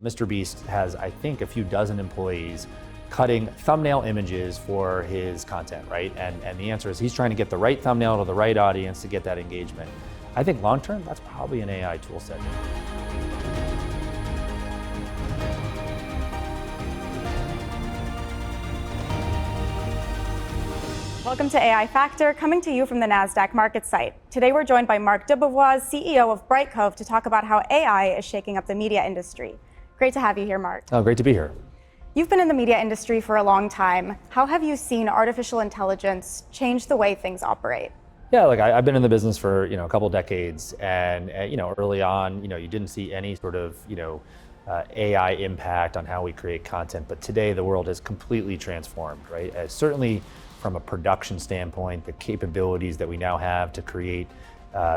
Mr. Beast has, I think, a few dozen employees cutting thumbnail images for his content, right? And the answer is he's trying to get the right thumbnail to the right audience to get that engagement. I think long term, that's probably an AI tool set. Welcome to AI Factor, coming to you from the NASDAQ market site. Today we're joined by Marc DeBevoise, CEO of Brightcove, to talk about how AI is shaking up the media industry. Great to have you here, Marc. Oh, great to be here. You've been in the media industry for a long time. How have you seen artificial intelligence change the way things operate? Yeah, I've been in the business for a couple decades, and early on, you didn't see any sort of AI impact on how we create content. But today, the world has completely transformed, right? Certainly from a production standpoint, the capabilities that we now have to create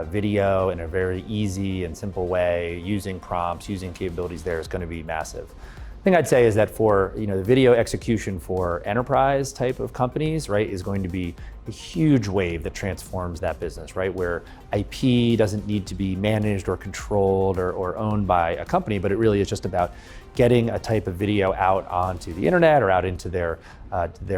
video in a very easy and simple way, using prompts, using capabilities there is going to be massive. The thing I'd say is that for the video execution for enterprise type of companies, right, is going to be a huge wave that transforms that business, right? Where IP doesn't need to be managed or controlled or owned by a company, but it really is just about getting a type of video out onto the internet or out into their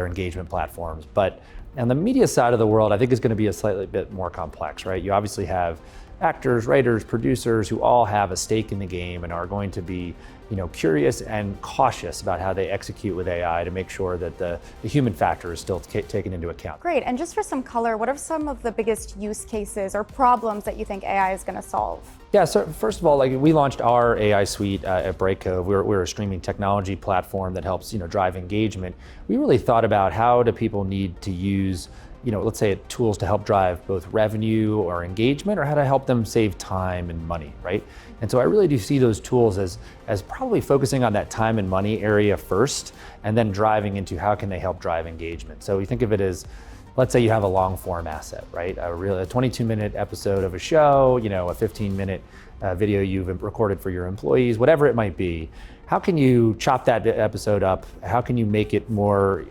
engagement platforms. But on the media side of the world, I think is going to be a slightly bit more complex, right? You obviously have actors, writers, producers who all have a stake in the game and are going to be curious and cautious about how they execute with AI to make sure that the human factor is still taken into account. Great, and just for some color, what are some of the biggest use cases or problems that you think AI is going to solve? Yeah, so first of all, we launched our AI suite at Brightcove. We're a streaming technology platform that helps drive engagement. We really thought about how do people need to use let's say tools to help drive both revenue or engagement, or how to help them save time and money, right? And so I really do see those tools as probably focusing on that time and money area first, and then driving into how can they help drive engagement. So you think of it as, let's say you have a long form asset, right? A 22-minute episode of a show, a 15-minute video you've recorded for your employees, whatever it might be. How can you chop that episode up? How can you make it more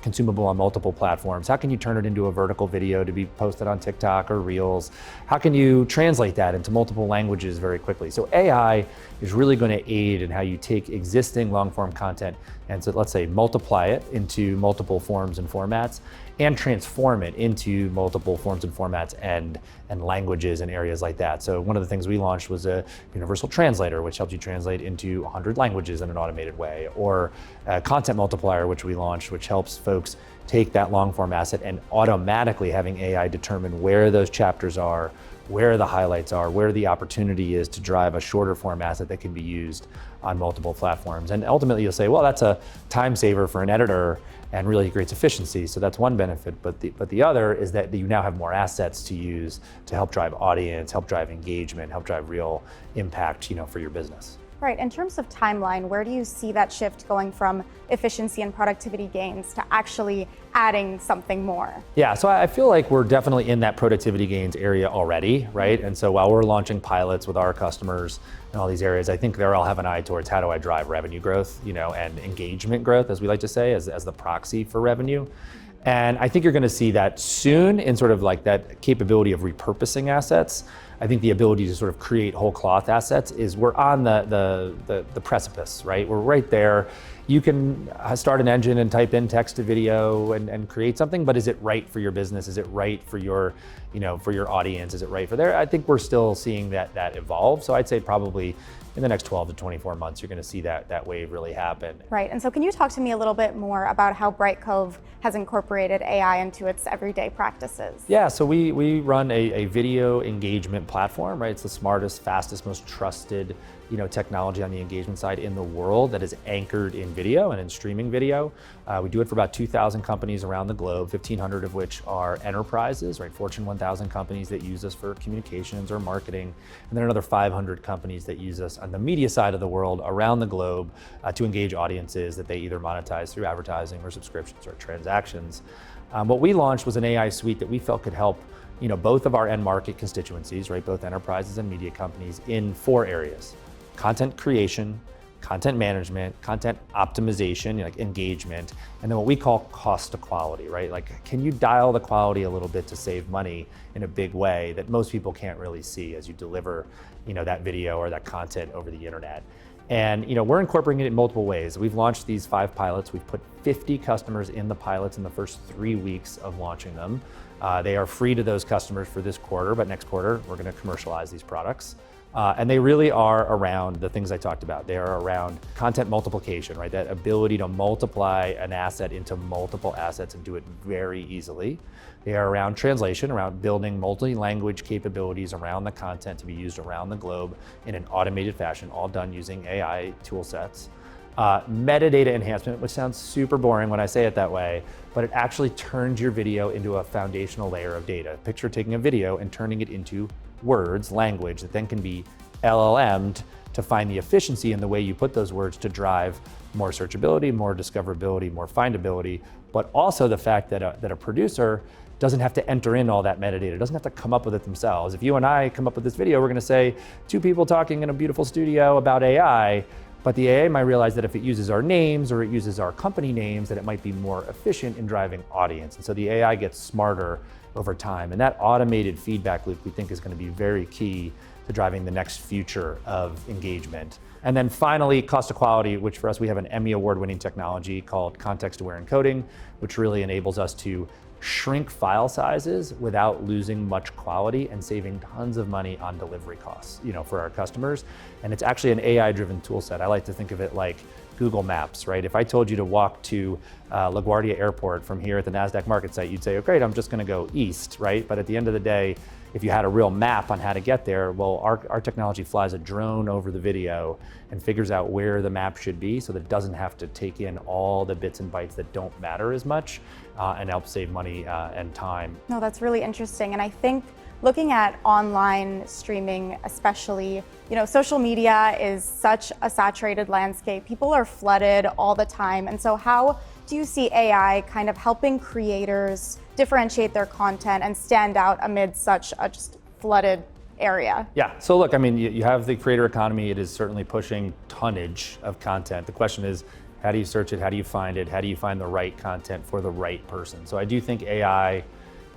consumable on multiple platforms? How can you turn it into a vertical video to be posted on TikTok or Reels? How can you translate that into multiple languages very quickly? So AI is really going to aid in how you take existing long form content and so let's say multiply it into multiple forms and formats and transform it into multiple forms and formats and languages and areas like that. So one of the things we launched was a universal translator, which helps you translate into 100 languages in an automated way, or a content multiplier, which we launched, which helps folks take that long form asset and automatically having AI determine where those chapters are, where the highlights are, where the opportunity is to drive a shorter form asset that can be used on multiple platforms. And ultimately you'll say, well, that's a time saver for an editor and really creates efficiency. So that's one benefit, but the other is that you now have more assets to use to help drive audience, help drive engagement, help drive real impact, for your business. Right, in terms of timeline, where do you see that shift going from efficiency and productivity gains to actually adding something more? Yeah, so I feel like we're definitely in that productivity gains area already, right? And so while we're launching pilots with our customers in all these areas, I think they're all have an eye towards how do I drive revenue growth, and engagement growth, as we like to say, as the proxy for revenue. And I think you're going to see that soon in sort of like that capability of repurposing assets. I think the ability to sort of create whole cloth assets we're on the precipice, right? We're right there. You can start an engine and type in text to video and create something, but is it right for your business? Is it right for your, for your audience? Is it right for there? I think we're still seeing that evolve. So I'd say probably in the next 12 to 24 months, you're going to see that wave really happen. Right, and so can you talk to me a little bit more about how Brightcove has incorporated AI into its everyday practices? Yeah, so we run a video engagement platform, right? It's the smartest, fastest, most trusted technology on the engagement side in the world that is anchored in video and in streaming video. We do it for about 2,000 companies around the globe, 1,500 of which are enterprises, right? Fortune 1,000 companies that use us for communications or marketing, and then another 500 companies that use us on the media side of the world around the globe to engage audiences that they either monetize through advertising or subscriptions or transactions. What we launched was an AI suite that we felt could help both of our end market constituencies, right? Both enterprises and media companies in 4 areas: content creation, content management, content optimization, like engagement, and then what we call cost to quality, right? Like, can you dial the quality a little bit to save money in a big way that most people can't really see as you deliver, that video or that content over the internet? And we're incorporating it in multiple ways. We've launched these 5 pilots. We've put 50 customers in the pilots in the first 3 weeks of launching them. They are free to those customers for this quarter, but next quarter, we're gonna commercialize these products. And they really are around the things I talked about. They are around content multiplication, right? That ability to multiply an asset into multiple assets and do it very easily. They are around translation, around building multi-language capabilities around the content to be used around the globe in an automated fashion, all done using AI tool sets. Metadata enhancement, which sounds super boring when I say it that way, but it actually turns your video into a foundational layer of data. Picture taking a video and turning it into words, language, that then can be LLM'd to find the efficiency in the way you put those words to drive more searchability, more discoverability, more findability, but also the fact that a producer doesn't have to enter in all that metadata, doesn't have to come up with it themselves. If you and I come up with this video, we're gonna say 2 people talking in a beautiful studio about AI, but the AI might realize that if it uses our names or it uses our company names, that it might be more efficient in driving audience. And so the AI gets smarter over time. And that automated feedback loop we think is gonna be very key to driving the next future of engagement. And then finally, cost to quality, which for us, we have an Emmy award-winning technology called context-aware encoding, which really enables us to shrink file sizes without losing much quality and saving tons of money on delivery costs, for our customers. And it's actually an AI-driven tool set. I like to think of it like Google Maps, right? If I told you to walk to LaGuardia Airport from here at the NASDAQ market site, you'd say, oh great, I'm just gonna go east, right? But at the end of the day, if you had a real map on how to get there, well, our technology flies a drone over the video and figures out where the map should be so that it doesn't have to take in all the bits and bytes that don't matter as much and help save money and time. No, that's really interesting. And I think looking at online streaming, especially, social media is such a saturated landscape. People are flooded all the time. And so how do you see AI kind of helping creators differentiate their content and stand out amid such a just flooded area? Yeah, so look, you have the creator economy. It is certainly pushing tonnage of content. The question is, how do you search it? How do you find it? How do you find the right content for the right person? So I do think AI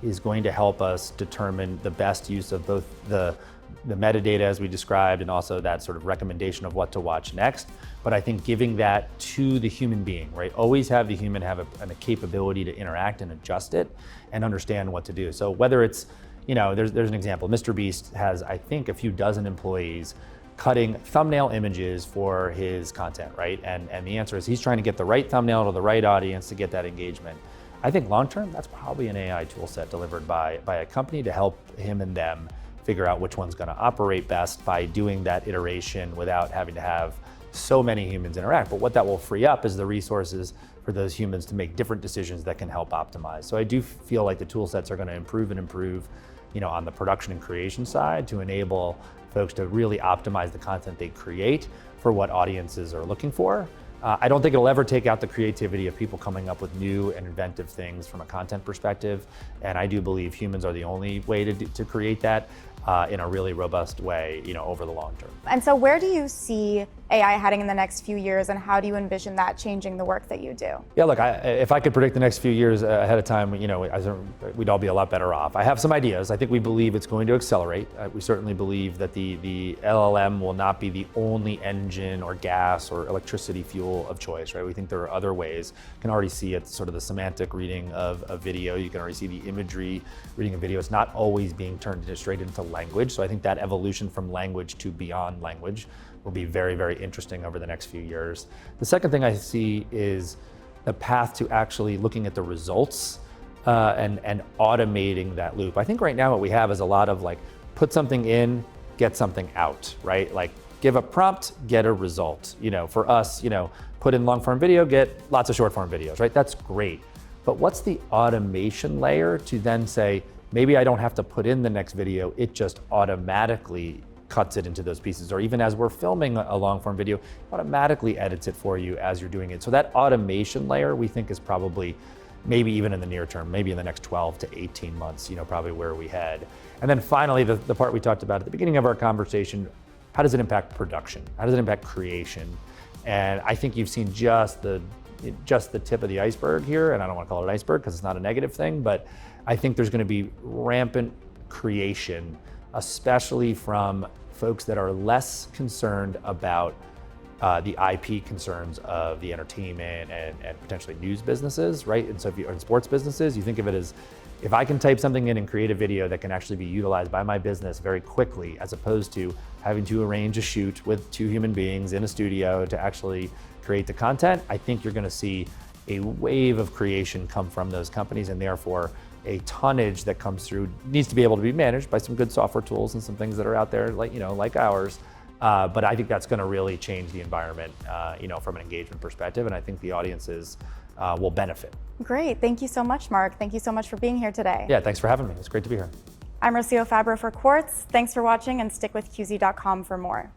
is going to help us determine the best use of both the metadata as we described and also that sort of recommendation of what to watch next. But I think giving that to the human being, right? Always have the human have a capability to interact and adjust it and understand what to do. So whether it's, there's an example. MrBeast has, I think, a few dozen employees cutting thumbnail images for his content, right? And the answer is he's trying to get the right thumbnail to the right audience to get that engagement. I think long-term, that's probably an AI tool set delivered by a company to help him and them figure out which one's gonna operate best by doing that iteration without having to have so many humans interact. But what that will free up is the resources for those humans to make different decisions that can help optimize. So I do feel like the tool sets are gonna improve and improve, on the production and creation side to enable folks to really optimize the content they create for what audiences are looking for. I don't think it'll ever take out the creativity of people coming up with new and inventive things from a content perspective. And I do believe humans are the only way to create that in a really robust way, over the long term. And so where do you see AI heading in the next few years, and how do you envision that changing the work that you do? Yeah, look, if I could predict the next few years ahead of time, we'd all be a lot better off. I have some ideas. I think we believe it's going to accelerate. We certainly believe that the LLM will not be the only engine or gas or electricity fuel of choice, right? We think there are other ways. You can already see it, sort of the semantic reading of a video. You can already see the imagery reading of video. It's not always being turned straight into language. So I think that evolution from language to beyond language will be very, very interesting over the next few years. The second thing I see is the path to actually looking at the results and automating that loop. I think right now what we have is a lot of put something in, get something out, right? Like give a prompt, get a result. For us, put in long form video, get lots of short form videos, right? That's great. But what's the automation layer to then say, maybe I don't have to put in the next video, it just automatically cuts it into those pieces, or even as we're filming a long form video, automatically edits it for you as you're doing it. So that automation layer we think is probably, maybe even in the near term, maybe in the next 12 to 18 months, probably where we head. And then finally, the part we talked about at the beginning of our conversation, how does it impact production? How does it impact creation? And I think you've seen just the tip of the iceberg here, and I don't want to call it an iceberg because it's not a negative thing, but I think there's going to be rampant creation, especially from folks that are less concerned about the IP concerns of the entertainment and potentially news businesses, right? And so if you're in sports businesses, you think of it as, if I can type something in and create a video that can actually be utilized by my business very quickly, as opposed to having to arrange a shoot with 2 human beings in a studio to actually create the content, I think you're gonna see a wave of creation come from those companies, and therefore a tonnage that comes through needs to be able to be managed by some good software tools and some things that are out there like ours. But I think that's gonna really change the environment from an engagement perspective, and I think the audiences will benefit. Great, thank you so much, Marc. Thank you so much for being here today. Yeah, thanks for having me. It's great to be here. I'm Rocio Fabra for Quartz. Thanks for watching, and stick with QZ.com for more.